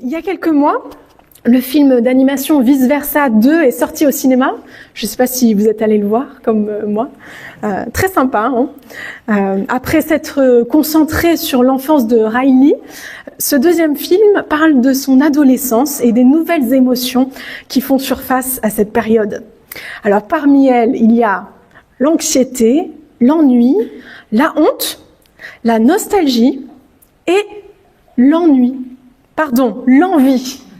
Il y a quelques mois, le film d'animation Vice Versa 2 est sorti au cinéma. Je ne sais pas si vous êtes allés le voir, comme moi. Très sympa. Après s'être concentré sur l'enfance de Riley, ce deuxième film parle de son adolescence et des nouvelles émotions qui font surface à cette période. Alors parmi elles, il y a l'anxiété, l'ennui, la honte, la nostalgie et l'envie.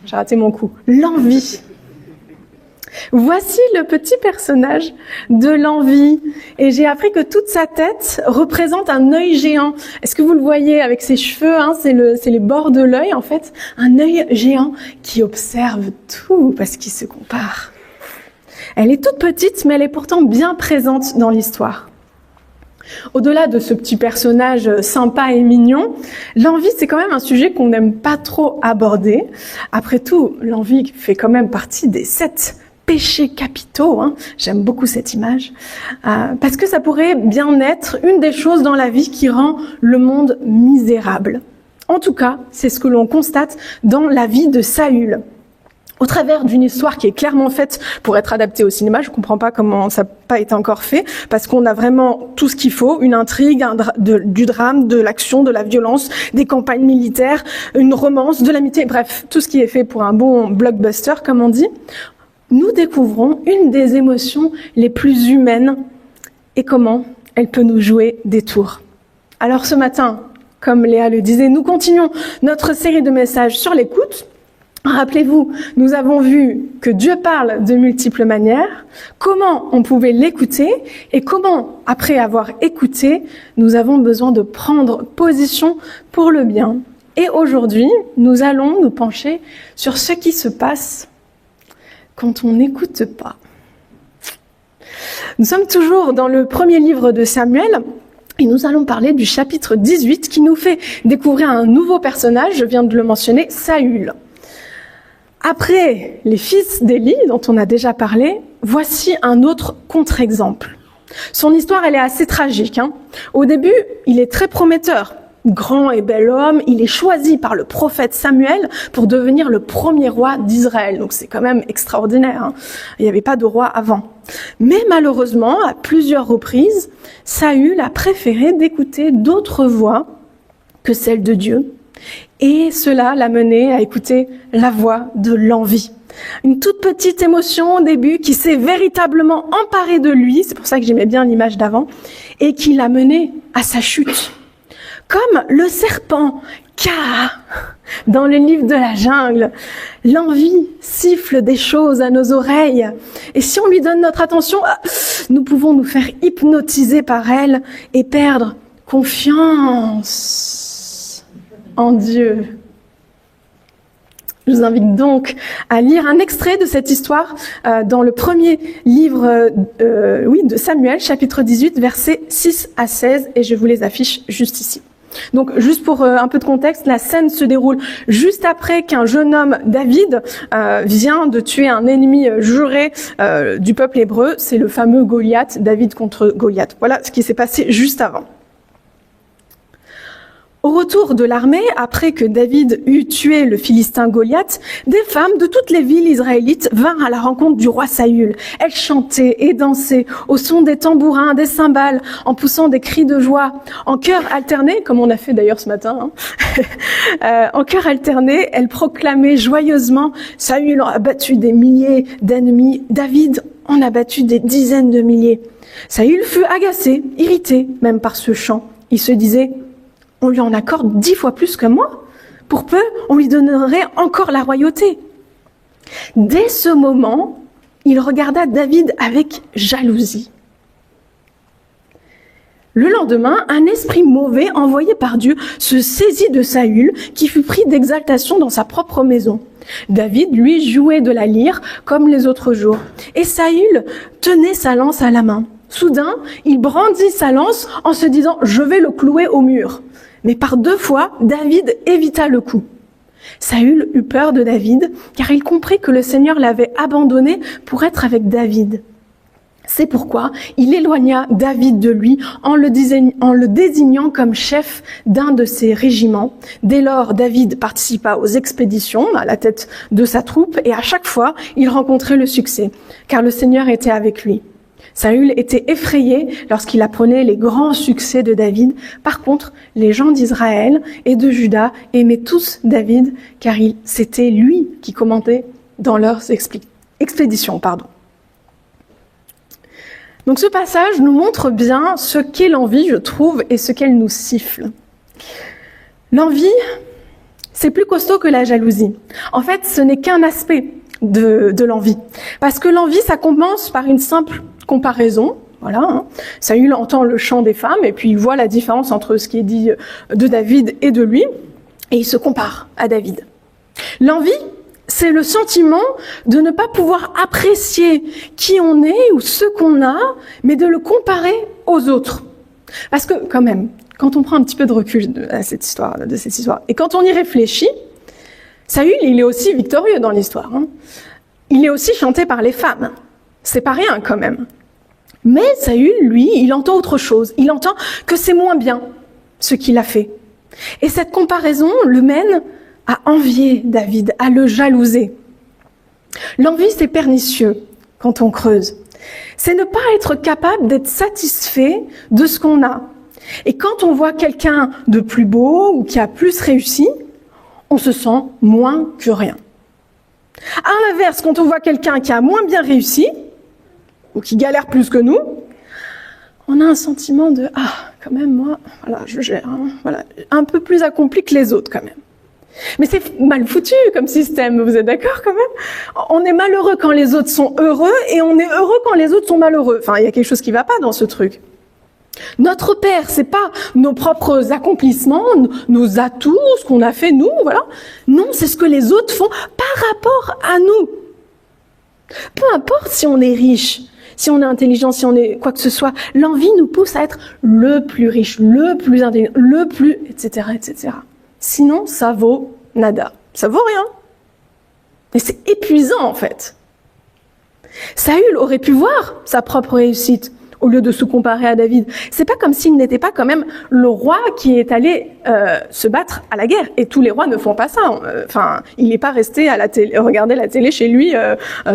J'ai raté mon coup. L'envie. Voici le petit personnage de l'envie. Et j'ai appris que toute sa tête représente un œil géant. Est-ce que vous le voyez avec ses cheveux, c'est les bords de l'œil, en fait. Un œil géant qui observe tout parce qu'il se compare. Elle est toute petite, mais elle est pourtant bien présente dans l'histoire. Au-delà de ce petit personnage sympa et mignon, l'envie, c'est quand même un sujet qu'on n'aime pas trop aborder. Après tout, l'envie fait quand même partie des 7 péchés capitaux. J'aime beaucoup cette image. Parce que ça pourrait bien être une des choses dans la vie qui rend le monde misérable. En tout cas, c'est ce que l'on constate dans la vie de Saül. Au travers d'une histoire qui est clairement faite pour être adaptée au cinéma, je comprends pas comment ça n'a pas été encore fait, parce qu'on a vraiment tout ce qu'il faut, une intrigue, du drame, de l'action, de la violence, des campagnes militaires, une romance, de l'amitié, bref, tout ce qui est fait pour un bon blockbuster, comme on dit. Nous découvrons une des émotions les plus humaines et comment elle peut nous jouer des tours. Alors ce matin, comme Léa le disait, nous continuons notre série de messages sur l'écoute. Rappelez-vous, nous avons vu que Dieu parle de multiples manières, comment on pouvait l'écouter et comment, après avoir écouté, nous avons besoin de prendre position pour le bien. Et aujourd'hui, nous allons nous pencher sur ce qui se passe quand on n'écoute pas. Nous sommes toujours dans le premier livre de Samuel. Et nous allons parler du chapitre 18 qui nous fait découvrir un nouveau personnage, je viens de le mentionner, Saül. Après les fils d'Élie, dont on a déjà parlé, voici un autre contre-exemple. Son histoire, elle est assez tragique. Au début, il est très prometteur. Grand et bel homme, il est choisi par le prophète Samuel pour devenir le premier roi d'Israël. Donc c'est quand même extraordinaire. Il n'y avait pas de roi avant. Mais malheureusement, à plusieurs reprises, Saül a préféré d'écouter d'autres voix que celle de Dieu. Et cela l'a mené à écouter la voix de l'envie. Une toute petite émotion au début qui s'est véritablement emparée de lui, c'est pour ça que j'aimais bien l'image d'avant, et qui l'a mené à sa chute. Comme le serpent Kaa dans le livre de la jungle, l'envie siffle des choses à nos oreilles. Et si on lui donne notre attention, nous pouvons nous faire hypnotiser par elle et perdre confiance en Dieu. Je vous invite donc à lire un extrait de cette histoire dans le premier livre de Samuel, chapitre 18, versets 6 à 16, et je vous les affiche juste ici. Donc, juste pour un peu de contexte, la scène se déroule juste après qu'un jeune homme, David, vient de tuer un ennemi juré du peuple hébreu. C'est le fameux Goliath, David contre Goliath. Voilà ce qui s'est passé juste avant. Au retour de l'armée, après que David eut tué le Philistin Goliath, des femmes de toutes les villes israélites vinrent à la rencontre du roi Saül. Elles chantaient et dansaient au son des tambourins, des cymbales, en poussant des cris de joie. En chœur alterné, comme on a fait d'ailleurs ce matin, en chœur alterné, elles proclamaient joyeusement « Saül a battu des milliers d'ennemis, David en a battu des dizaines de milliers. » Saül fut agacé, irrité même par ce chant. Il se disait « On lui en accorde 10 fois plus que moi. Pour peu, on lui donnerait encore la royauté. » Dès ce moment, il regarda David avec jalousie. Le lendemain, un esprit mauvais envoyé par Dieu se saisit de Saül, qui fut pris d'exaltation dans sa propre maison. David, lui, jouait de la lyre comme les autres jours. Et Saül tenait sa lance à la main. Soudain, il brandit sa lance en se disant « Je vais le clouer au mur ». Mais par 2 fois, David évita le coup. Saül eut peur de David, car il comprit que le Seigneur l'avait abandonné pour être avec David. C'est pourquoi il éloigna David de lui en le désignant comme chef d'un de ses régiments. Dès lors, David participa aux expéditions à la tête de sa troupe et à chaque fois, il rencontrait le succès, car le Seigneur était avec lui. Saül était effrayé lorsqu'il apprenait les grands succès de David. Par contre, les gens d'Israël et de Juda aimaient tous David, car c'était lui qui commandait dans leurs expéditions. Donc ce passage nous montre bien ce qu'est l'envie, je trouve, et ce qu'elle nous siffle. L'envie, c'est plus costaud que la jalousie. En fait, ce n'est qu'un aspect de l'envie. Parce que l'envie, ça commence par une simple comparaison. Voilà, Saül entend le chant des femmes et puis il voit la différence entre ce qui est dit de David et de lui, et il se compare à David. L'envie, c'est le sentiment de ne pas pouvoir apprécier qui on est ou ce qu'on a, mais de le comparer aux autres. Parce que, quand même, quand on prend un petit peu de recul de cette histoire, et quand on y réfléchit, Saül, il est aussi victorieux dans l'histoire. Il est aussi chanté par les femmes. C'est pas rien, quand même. Mais Saül, lui, il entend autre chose. Il entend que c'est moins bien ce qu'il a fait. Et cette comparaison le mène à envier David, à le jalouser. L'envie, c'est pernicieux quand on creuse. C'est ne pas être capable d'être satisfait de ce qu'on a. Et quand on voit quelqu'un de plus beau ou qui a plus réussi, on se sent moins que rien. À l'inverse, quand on voit quelqu'un qui a moins bien réussi, ou qui galère plus que nous, on a un sentiment de « Ah, quand même, moi, voilà, je gère, voilà, un peu plus accompli que les autres, quand même. » Mais c'est mal foutu comme système, vous êtes d'accord quand même? On est malheureux quand les autres sont heureux et on est heureux quand les autres sont malheureux. Enfin, il y a quelque chose qui va pas dans ce truc. Notre Père, c'est pas nos propres accomplissements, nos atouts, ce qu'on a fait nous, voilà. Non, c'est ce que les autres font par rapport à nous. Peu importe si on est riche, si on est intelligent, si on est quoi que ce soit, l'envie nous pousse à être le plus riche, le plus intelligent, le plus, etc., etc. Sinon, ça vaut nada. Ça vaut rien. Et c'est épuisant, en fait. Saül aurait pu voir sa propre réussite au lieu de se comparer à David. C'est pas comme s'il n'était pas quand même le roi qui est allé se battre à la guerre. Et tous les rois ne font pas ça. Enfin, il n'est pas resté à la télé, regarder la télé chez lui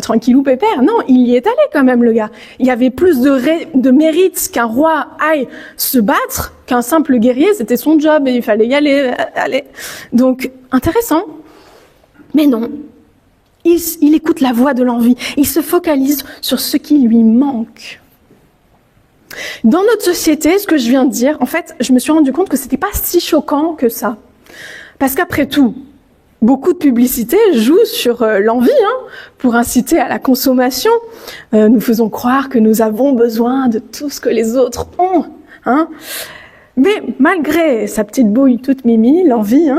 tranquillou pépère. Non, il y est allé quand même, le gars. Il y avait plus de mérite qu'un roi aille se battre qu'un simple guerrier. C'était son job et il fallait y aller. Donc, intéressant. Mais non. Il écoute la voix de l'envie. Il se focalise sur ce qui lui manque. Dans notre société, ce que je viens de dire, en fait, je me suis rendu compte que c'était pas si choquant que ça. Parce qu'après tout, beaucoup de publicités jouent sur l'envie, pour inciter à la consommation. Nous faisons croire que nous avons besoin de tout ce que les autres ont, Mais malgré sa petite bouille toute mimi, l'envie,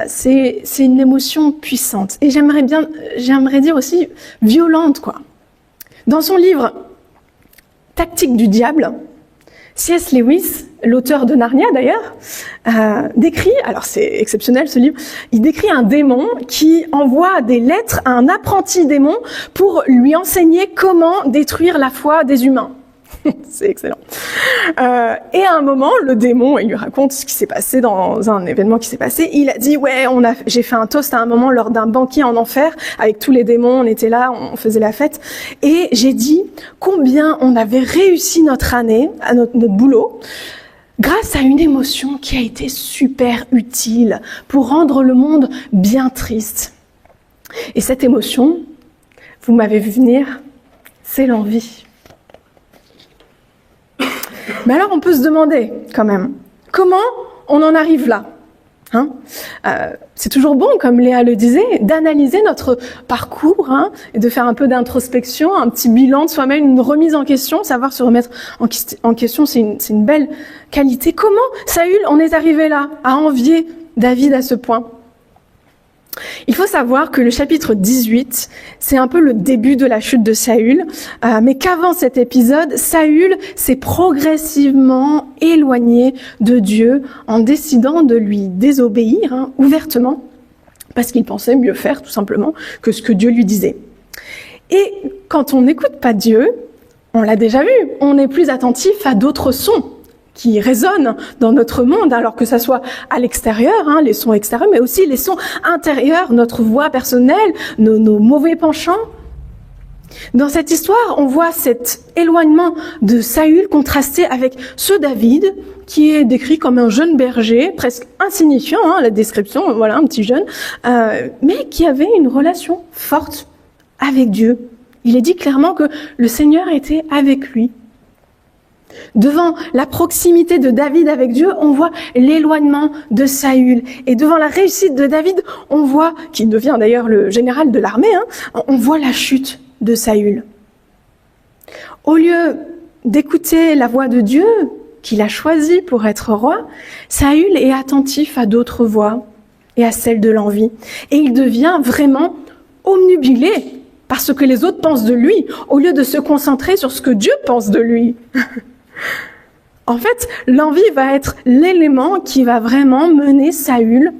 c'est une émotion puissante. Et j'aimerais dire aussi violente, quoi. Dans son livre Tactique du diable, C.S. Lewis, l'auteur de Narnia d'ailleurs, décrit, alors c'est exceptionnel ce livre, il décrit un démon qui envoie des lettres à un apprenti démon pour lui enseigner comment détruire la foi des humains. C'est excellent. Et à un moment, le démon, il lui raconte ce qui s'est passé dans un événement qui s'est passé. Il a dit, ouais, j'ai fait un toast à un moment lors d'un banquet en enfer avec tous les démons. On était là, on faisait la fête. Et j'ai dit combien on avait réussi notre année, à notre boulot, grâce à une émotion qui a été super utile pour rendre le monde bien triste. Et cette émotion, vous m'avez vu venir, c'est l'envie. Mais alors on peut se demander quand même, comment on en arrive là? C'est toujours bon, comme Léa le disait, d'analyser notre parcours et de faire un peu d'introspection, un petit bilan de soi-même, une remise en question, savoir se remettre en question, c'est une belle qualité. Comment, Saül, on est arrivé là, à envier David à ce point? Il faut savoir que le chapitre 18, c'est un peu le début de la chute de Saül, mais qu'avant cet épisode, Saül s'est progressivement éloigné de Dieu en décidant de lui désobéir ouvertement, parce qu'il pensait mieux faire tout simplement que ce que Dieu lui disait. Et quand on n'écoute pas Dieu, On l'a déjà vu, on est plus attentif à d'autres sons qui résonnent dans notre monde, alors que ça soit à l'extérieur, les sons extérieurs, mais aussi les sons intérieurs, notre voix personnelle, nos mauvais penchants. Dans cette histoire, on voit cet éloignement de Saül contrasté avec ce David, qui est décrit comme un jeune berger, presque insignifiant, la description, voilà, un petit jeune, mais qui avait une relation forte avec Dieu. Il est dit clairement que le Seigneur était avec lui. Devant la proximité de David avec Dieu, on voit l'éloignement de Saül. Et devant la réussite de David, on voit, qui devient d'ailleurs le général de l'armée, on voit la chute de Saül. Au lieu d'écouter la voix de Dieu, qu'il a choisi pour être roi, Saül est attentif à d'autres voix et à celle de l'envie. Et il devient vraiment omnubilé par ce que les autres pensent de lui, au lieu de se concentrer sur ce que Dieu pense de lui. En fait, l'envie va être l'élément qui va vraiment mener Saül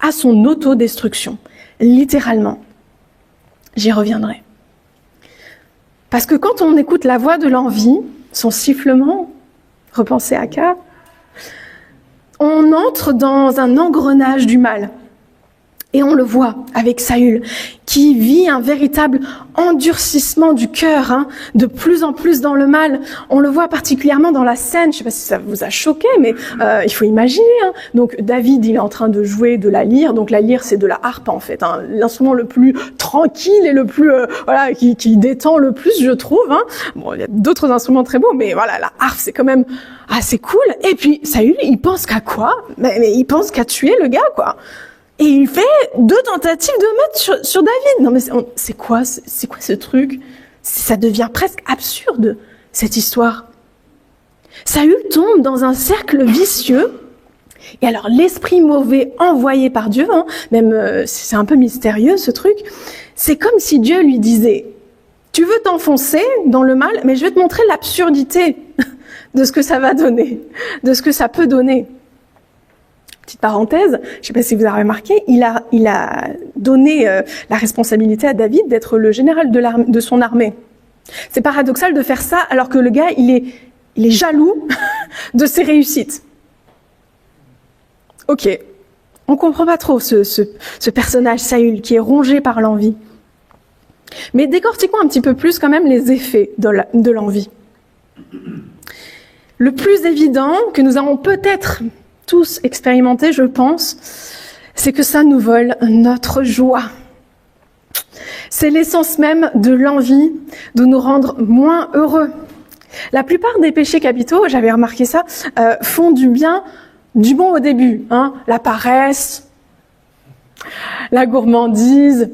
à son autodestruction, littéralement. J'y reviendrai. Parce que quand on écoute la voix de l'envie, son sifflement, repensez à Akab, on entre dans un engrenage du mal. Et on le voit avec Saül, qui vit un véritable endurcissement du cœur, de plus en plus dans le mal. On le voit particulièrement dans la scène, je ne sais pas si ça vous a choqué, mais il faut imaginer. Donc David, il est en train de jouer de la lyre. Donc la lyre, c'est de la harpe en fait, l'instrument le plus tranquille et le plus qui détend le plus, je trouve. Bon, il y a d'autres instruments très beaux, mais voilà, la harpe, c'est quand même assez cool. Et puis Saül, il pense qu'à quoi ? Mais il pense qu'à tuer le gars, quoi. Et il fait 2 tentatives de meurtre sur David. Non mais c'est quoi ce truc ? Ça devient presque absurde, cette histoire. Saül tombe dans un cercle vicieux. Et alors l'esprit mauvais envoyé par Dieu, même c'est un peu mystérieux ce truc, c'est comme si Dieu lui disait « Tu veux t'enfoncer dans le mal, mais je vais te montrer l'absurdité de ce que ça va donner, de ce que ça peut donner. » Petite parenthèse, je ne sais pas si vous avez remarqué, il a donné la responsabilité à David d'être le général de son armée. C'est paradoxal de faire ça alors que le gars, il est jaloux de ses réussites. Ok, on comprend pas trop ce personnage Saül qui est rongé par l'envie. Mais décortiquons un petit peu plus quand même les effets de l'envie. Le plus évident que nous avons peut-être tous expérimenté, je pense, c'est que ça nous vole notre joie. C'est l'essence même de l'envie de nous rendre moins heureux. La plupart des péchés capitaux, j'avais remarqué ça, font du bon au début. La paresse, la gourmandise,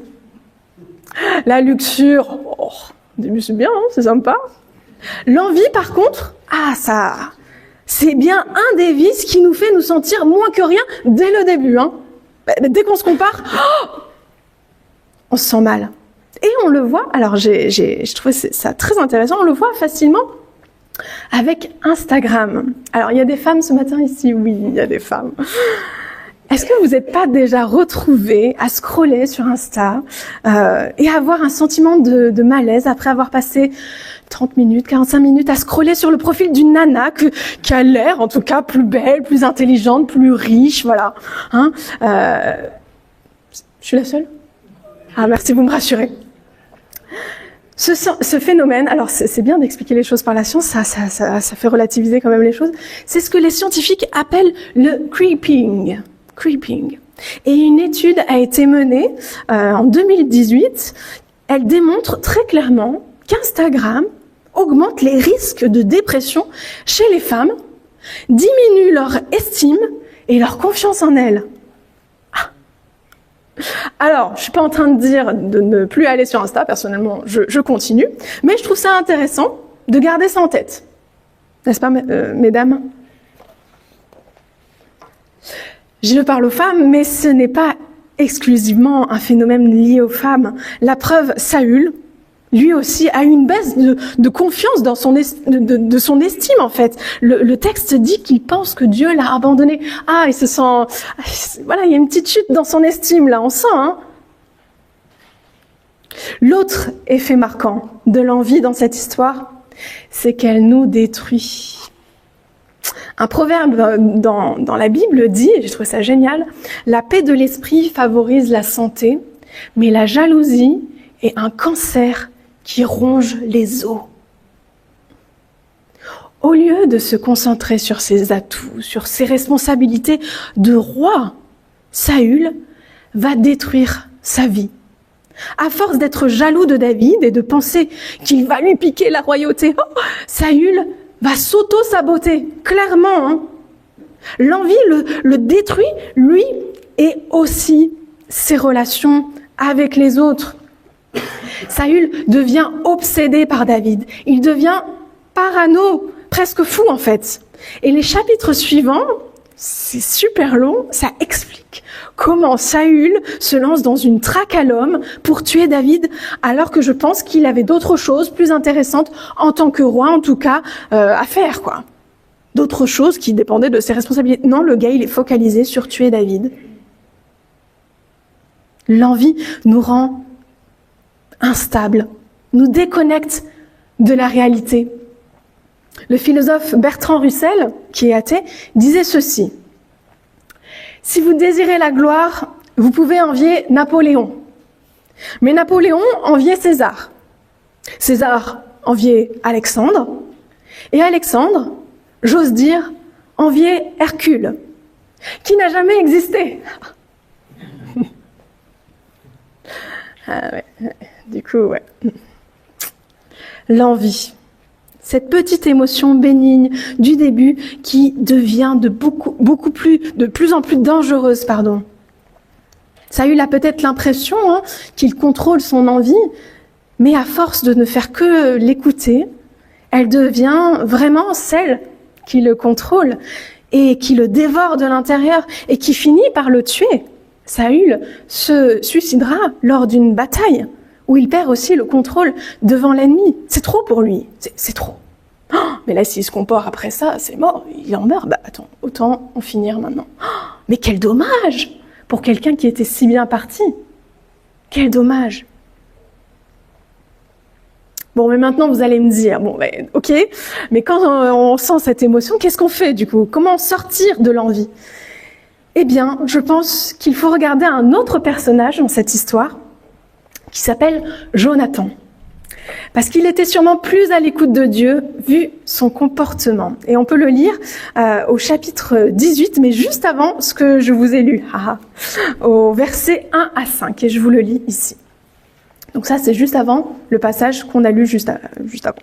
la luxure. Oh, au début c'est bien, c'est sympa. L'envie par contre, c'est bien un des vices qui nous fait nous sentir moins que rien dès le début. Dès qu'on se compare, on se sent mal. Et on le voit, alors je trouvais ça très intéressant, on le voit facilement avec Instagram. Alors il y a des femmes ce matin ici, oui, il y a des femmes. Est-ce que vous n'êtes pas déjà retrouvés à scroller sur Insta et avoir un sentiment de malaise après avoir passé 30 minutes, 45 minutes à scroller sur le profil d'une nana qui a l'air, en tout cas, plus belle, plus intelligente, plus riche, voilà. Je suis la seule ? Ah, merci, vous me rassurez. Ce phénomène, alors c'est bien d'expliquer les choses par la science, ça fait relativiser quand même les choses. C'est ce que les scientifiques appellent le creeping. Et une étude a été menée en 2018. Elle démontre très clairement qu'Instagram augmente les risques de dépression chez les femmes, diminue leur estime et leur confiance en elles. Alors, je suis pas en train de dire de ne plus aller sur Insta, personnellement, je continue, mais je trouve ça intéressant de garder ça en tête. N'est-ce pas, mesdames ? Je parle aux femmes, mais ce n'est pas exclusivement un phénomène lié aux femmes. La preuve, Saül, lui aussi, a eu une baisse de confiance dans de son estime, en fait. Le texte dit qu'il pense que Dieu l'a abandonné. Il se sent... Voilà, il y a une petite chute dans son estime, là, on sent, L'autre effet marquant de l'envie dans cette histoire, c'est qu'elle nous détruit. Un proverbe dans la Bible dit, et j'ai trouvé ça génial, « La paix de l'esprit favorise la santé, mais la jalousie est un cancer qui ronge les os. » Au lieu de se concentrer sur ses atouts, sur ses responsabilités de roi, Saül va détruire sa vie. À force d'être jaloux de David et de penser qu'il va lui piquer la royauté, Saül va s'auto-saboter, clairement. Hein. L'envie le détruit, lui, et aussi ses relations avec les autres. Saül devient obsédé par David. Il devient parano, presque fou en fait. Et les chapitres suivants, c'est super long, ça explique comment Saül se lance dans une traque à l'homme pour tuer David, alors que je pense qu'il avait d'autres choses plus intéressantes en tant que roi, en tout cas, à faire, quoi. D'autres choses qui dépendaient de ses responsabilités. Non, le gars, il est focalisé sur tuer David. L'envie nous rend instables, nous déconnecte de la réalité. Le philosophe Bertrand Russell, qui est athée, disait ceci. « Si vous désirez la gloire, vous pouvez envier Napoléon. Mais Napoléon enviait César. César enviait Alexandre. Et Alexandre, j'ose dire, enviait Hercule, qui n'a jamais existé. » Ah ouais, du coup, ouais. L'envie. Cette petite émotion bénigne du début qui devient de plus en plus dangereuse, Saül a peut-être l'impression qu'il contrôle son envie, mais à force de ne faire que l'écouter, elle devient vraiment celle qui le contrôle et qui le dévore de l'intérieur et qui finit par le tuer. Saül se suicidera lors d'une bataille où il perd aussi le contrôle devant l'ennemi. C'est trop pour lui, c'est trop. Oh, mais là, s'il se comporte après ça, c'est mort, il en meurt. Bah attends, autant en finir maintenant. Oh, mais quel dommage pour quelqu'un qui était si bien parti. Quel dommage. Bon, mais maintenant, vous allez me dire, bon, ben, ok, mais quand on sent cette émotion, qu'est-ce qu'on fait du coup? Comment sortir de l'envie? Eh bien, je pense qu'il faut regarder un autre personnage dans cette histoire, qui s'appelle Jonathan. Parce qu'il était sûrement plus à l'écoute de Dieu, vu son comportement. Et on peut le lire au chapitre 18, mais juste avant ce que je vous ai lu, au verset 1 à 5, et je vous le lis ici. Donc ça, c'est juste avant le passage qu'on a lu juste avant.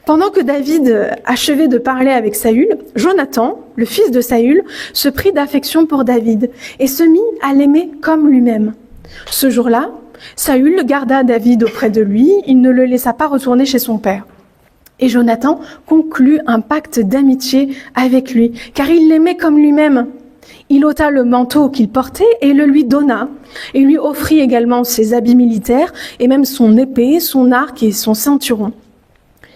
Pendant que David achevait de parler avec Saül, Jonathan, le fils de Saül, se prit d'affection pour David et se mit à l'aimer comme lui-même. Ce jour-là, Saül garda David auprès de lui, il ne le laissa pas retourner chez son père. Et Jonathan conclut un pacte d'amitié avec lui, car il l'aimait comme lui-même. Il ôta le manteau qu'il portait et le lui donna. Il lui offrit également ses habits militaires et même son épée, son arc et son ceinturon.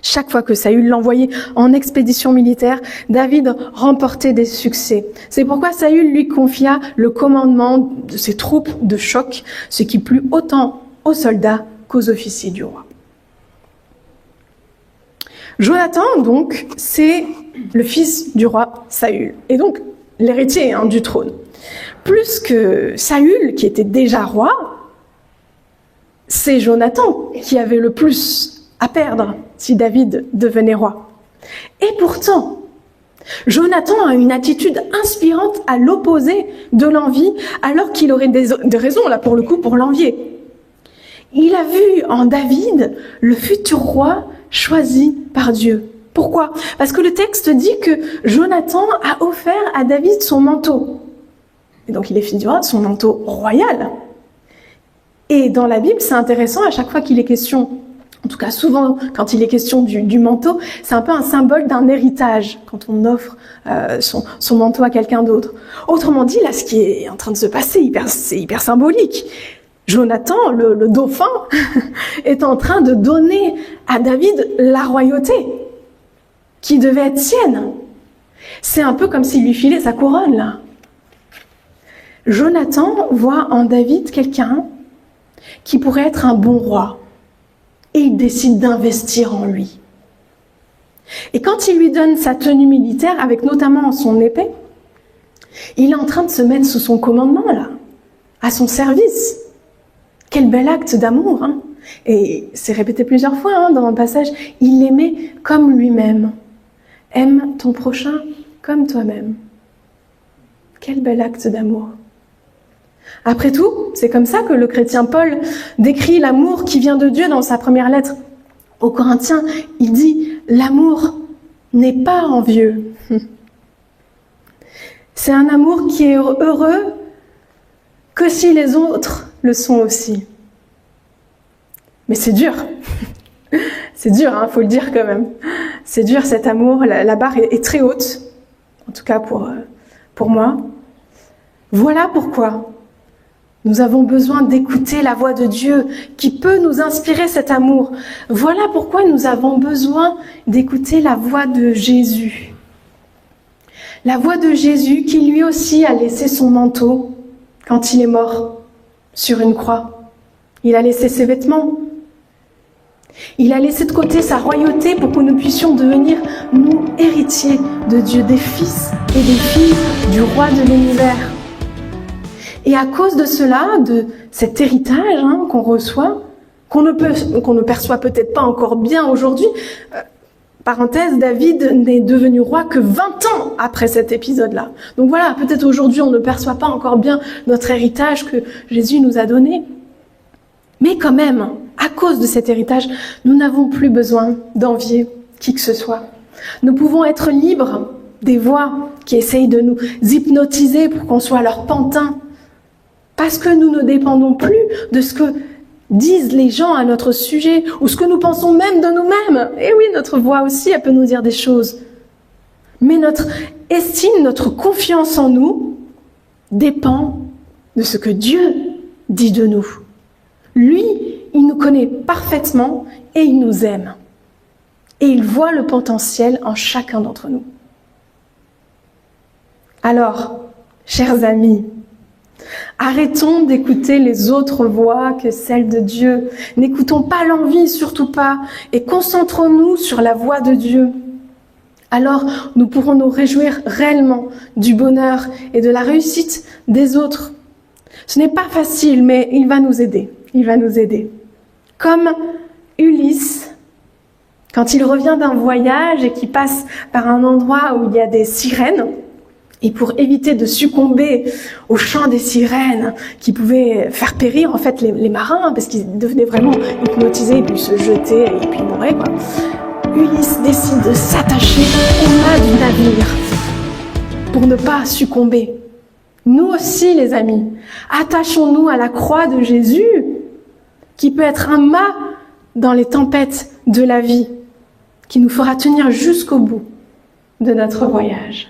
Chaque fois que Saül l'envoyait en expédition militaire, David remportait des succès. C'est pourquoi Saül lui confia le commandement de ses troupes de choc, ce qui plut autant aux soldats qu'aux officiers du roi. Jonathan, donc, c'est le fils du roi Saül, et donc l'héritier du trône. Plus que Saül, qui était déjà roi, c'est Jonathan qui avait le plus à perdre si David devenait roi. Et pourtant, Jonathan a une attitude inspirante à l'opposé de l'envie, alors qu'il aurait des raisons, là, pour le coup, pour l'envier. Il a vu en David le futur roi choisi par Dieu. Pourquoi? Parce que le texte dit que Jonathan a offert à David son manteau. Et donc il est fils du roi, son manteau royal. Et dans la Bible, c'est intéressant, à chaque fois qu'il est question, en tout cas souvent quand il est question du manteau, c'est un peu un symbole d'un héritage, quand on offre son manteau à quelqu'un d'autre. Autrement dit, là, ce qui est en train de se passer, c'est hyper symbolique. Jonathan, le dauphin, est en train de donner à David la royauté, qui devait être sienne. C'est un peu comme s'il lui filait sa couronne, là. Jonathan voit en David quelqu'un qui pourrait être un bon roi. et il décide d'investir en lui. Et quand il lui donne sa tenue militaire, avec notamment son épée, il est en train de se mettre sous son commandement, là, à son service. Quel bel acte d'amour, hein. Et c'est répété plusieurs fois hein, dans le passage, il l'aimait comme lui-même. Aime ton prochain comme toi-même. Quel bel acte d'amour. Après tout, c'est comme ça que le chrétien Paul décrit l'amour qui vient de Dieu dans sa première lettre aux Corinthiens. Il dit « L'amour n'est pas envieux ». C'est un amour qui est heureux que si les autres le sont aussi. Mais c'est dur. C'est dur, hein, faut le dire quand même. C'est dur cet amour, la barre est très haute, en tout cas pour moi. Voilà pourquoi nous avons besoin d'écouter la voix de Dieu qui peut nous inspirer cet amour. Voilà pourquoi nous avons besoin d'écouter la voix de Jésus. La voix de Jésus qui lui aussi a laissé son manteau quand il est mort sur une croix. Il a laissé ses vêtements. Il a laissé de côté sa royauté pour que nous puissions devenir, nous, héritiers de Dieu, des fils et des filles du roi de l'univers. Et à cause de cela, de cet héritage hein, qu'on reçoit, qu'on ne perçoit peut-être pas encore bien aujourd'hui, parenthèse, David n'est devenu roi que 20 ans après cet épisode-là. Donc voilà, peut-être aujourd'hui on ne perçoit pas encore bien notre héritage que Jésus nous a donné. Mais quand même, à cause de cet héritage, nous n'avons plus besoin d'envier qui que ce soit. Nous pouvons être libres des voix qui essayent de nous hypnotiser pour qu'on soit leur pantin. Parce que nous ne dépendons plus de ce que disent les gens à notre sujet ou ce que nous pensons même de nous-mêmes. Et oui, notre voix aussi, elle peut nous dire des choses. Mais notre estime, notre confiance en nous dépend de ce que Dieu dit de nous. Lui, il nous connaît parfaitement et il nous aime. Et il voit le potentiel en chacun d'entre nous. Alors, chers amis, arrêtons d'écouter les autres voix que celles de Dieu. N'écoutons pas l'envie, surtout pas, et concentrons-nous sur la voix de Dieu. Alors, nous pourrons nous réjouir réellement du bonheur et de la réussite des autres. Ce n'est pas facile, mais il va nous aider. Il va nous aider. Comme Ulysse, quand il revient d'un voyage et qu'il passe par un endroit où il y a des sirènes, et pour éviter de succomber au chant des sirènes qui pouvaient faire périr en fait les marins, parce qu'ils devenaient vraiment hypnotisés et puis se jeter et puis mouraient, quoi. Ulysse décide de s'attacher au mât du navire pour ne pas succomber. Nous aussi, les amis, attachons-nous à la croix de Jésus, qui peut être un mât dans les tempêtes de la vie, qui nous fera tenir jusqu'au bout de notre voyage.